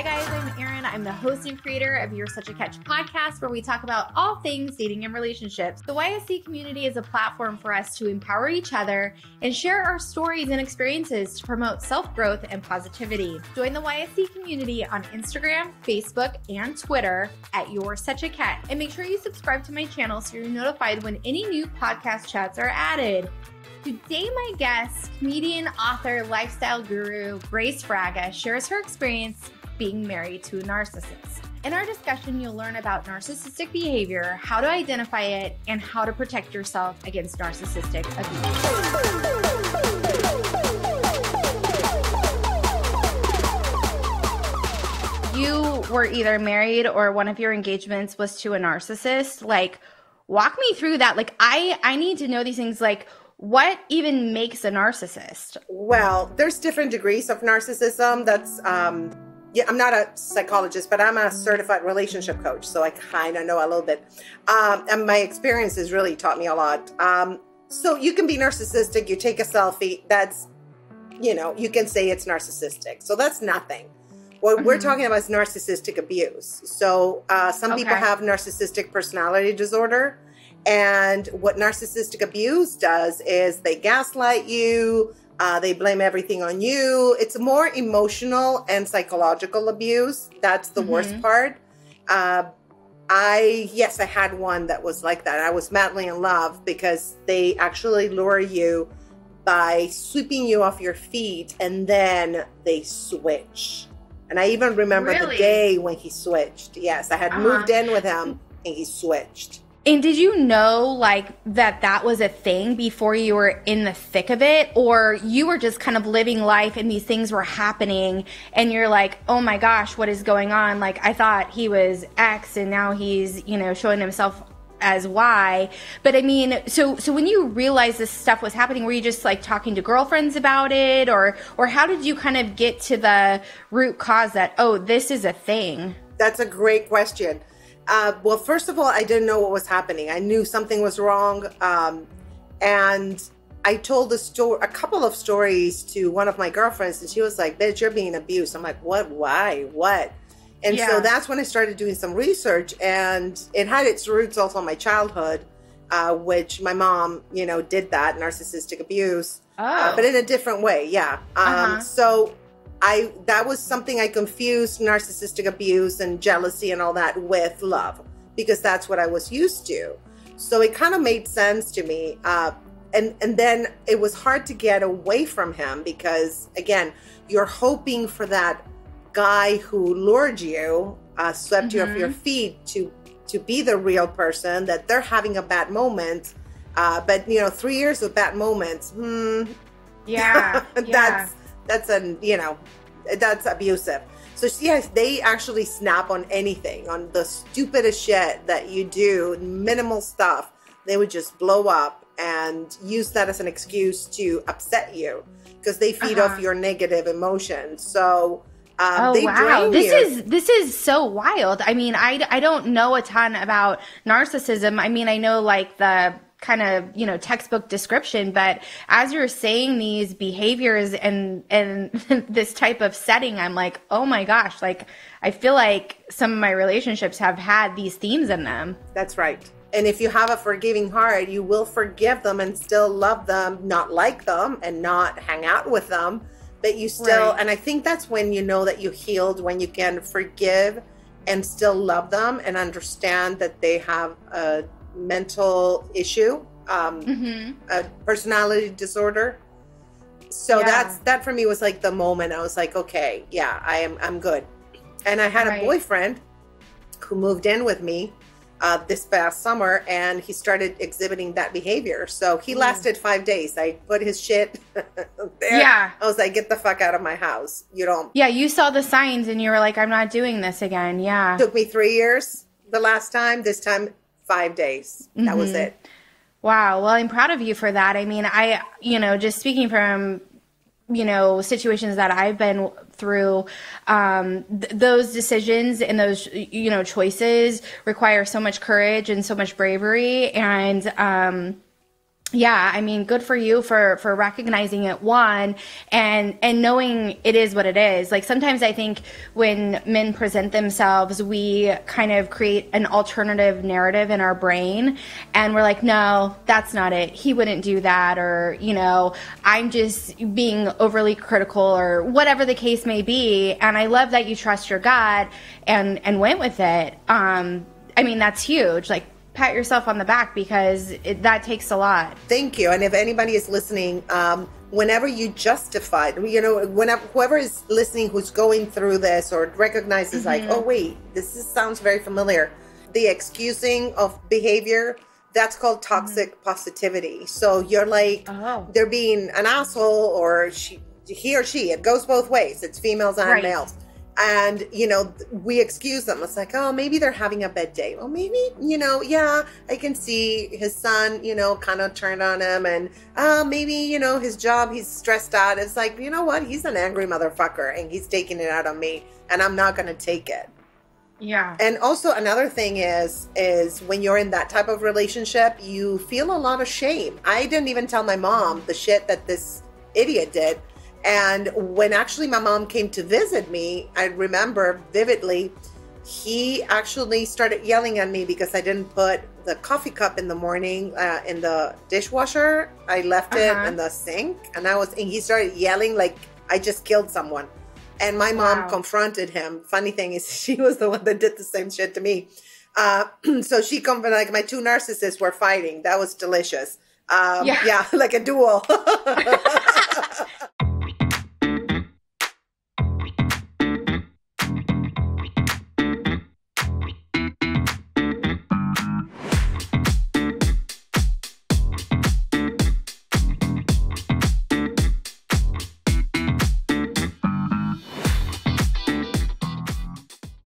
Hi guys, I'm Erin. I'm the host and creator of You're Such a Catch podcast, where we talk about all things dating and relationships. The YSC community is a platform for us to empower each other and share our stories and experiences to promote self-growth and positivity. Join the YSC community on Instagram, Facebook, and Twitter at You're Such a Cat. And make sure you subscribe to my channel so you're notified when any new podcast chats are added. Today, my guest, comedian, author, lifestyle guru, Grace Fraga, shares her experience being married to a narcissist. In our discussion, you'll learn about narcissistic behavior, how to identify it, and how to protect yourself against narcissistic abuse. You were either married or one of your engagements was to a narcissist. Like, walk me through that. Like, I need to know these things. Like, what even makes a narcissist? Well, there's different degrees of narcissism. That's, I'm not a psychologist, but I'm a certified relationship coach. So I kind of know a little bit. And my experience has really taught me a lot. So you can be narcissistic. You take a selfie. That's, you can say it's narcissistic. So that's nothing. What we're talking about is narcissistic abuse. So some people have narcissistic personality disorder. And what narcissistic abuse does is they gaslight you, they blame everything on you. It's more emotional and psychological abuse. That's the worst part. I had one that was like that. I was madly in love because they actually lure you by sweeping you off your feet and then they switch. And I even remember the day when he switched. Yes, I had moved in with him and he switched. And did you know, like, that was a thing before you were in the thick of it? Or you were just kind of living life and these things were happening and you're like, oh my gosh, what is going on? Like, I thought he was X and now he's, showing himself as Y. But I mean, so when you realized this stuff was happening, were you just like talking to girlfriends about it? Or how did you kind of get to the root cause that, oh, this is a thing? That's a great question. Well, first of all, I didn't know what was happening. I knew something was wrong. And I told a couple of stories to one of my girlfriends and she was like, bitch, you're being abused. I'm like, what? Why? What? And so that's when I started doing some research and it had its roots also in my childhood, which my mom, did that narcissistic abuse, but in a different way. Yeah. So that was something I confused narcissistic abuse and jealousy and all that with love because that's what I was used to. So it kind of made sense to me. And then it was hard to get away from him because, again, you're hoping for that guy who lured you, swept you off your feet to be the real person, that they're having a bad moment. But, 3 years of bad moments, that's abusive. So yes, they actually snap on anything, on the stupidest shit that you do, minimal stuff. They would just blow up and use that as an excuse to upset you because they feed off your negative emotions. So they drain you. This is so wild. I mean, I don't know a ton about narcissism. I mean, I know like the kind of, textbook description, but as you're saying these behaviors and this type of setting, I'm like, oh my gosh, like I feel like some of my relationships have had these themes in them. That's right. And if you have a forgiving heart, you will forgive them and still love them, not like them and not hang out with them, but you still, and I think that's when you know that you healed, when you can forgive and still love them and understand that they have a mental issue, a personality disorder. So that for me was like the moment I was like, okay, yeah, I'm good. And I had a boyfriend who moved in with me this past summer and he started exhibiting that behavior. So he lasted 5 days. I put his shit there. Yeah. I was like, get the fuck out of my house. You don't. Yeah. You saw the signs and you were like, I'm not doing this again. Yeah. It took me 3 years the last time. This time 5 days. That was it. Wow. Well, I'm proud of you for that. I mean, just speaking from, situations that I've been through, those decisions and those, choices require so much courage and so much bravery. And Yeah, I mean, good for you for recognizing it, one, and knowing it is what it is. Like, sometimes I think when men present themselves, we kind of create an alternative narrative in our brain, and we're like, no, that's not it. He wouldn't do that, or, you know, I'm just being overly critical, or whatever the case may be. And I love that you trust your gut and went with it. I mean, that's huge. Like, pat yourself on the back, because that takes a lot. Thank you. And if anybody is listening, whenever you justify, you know, whenever whoever is listening who's going through this or recognizes like, oh wait, sounds very familiar. The excusing of behavior, that's called toxic positivity. So you're like, they're being an asshole, or he or she, it goes both ways. It's females and males. And, you know, we excuse them. It's like, oh, maybe they're having a bad day. Well, maybe, you know, yeah, I can see his son, you know, kind of turned on him. And maybe, you know, his job, he's stressed out. It's like, you know what? He's an angry motherfucker and he's taking it out on me, and I'm not going to take it. Yeah. And also another thing is when you're in that type of relationship, you feel a lot of shame. I didn't even tell my mom the shit that this idiot did. And when actually my mom came to visit me, I remember vividly, he actually started yelling at me because I didn't put the coffee cup in the morning in the dishwasher. I left it in the sink, and he started yelling like I just killed someone. And my mom confronted him. Funny thing is, she was the one that did the same shit to me. So she confronted, like, my two narcissists were fighting. That was delicious. Yeah, like a duel.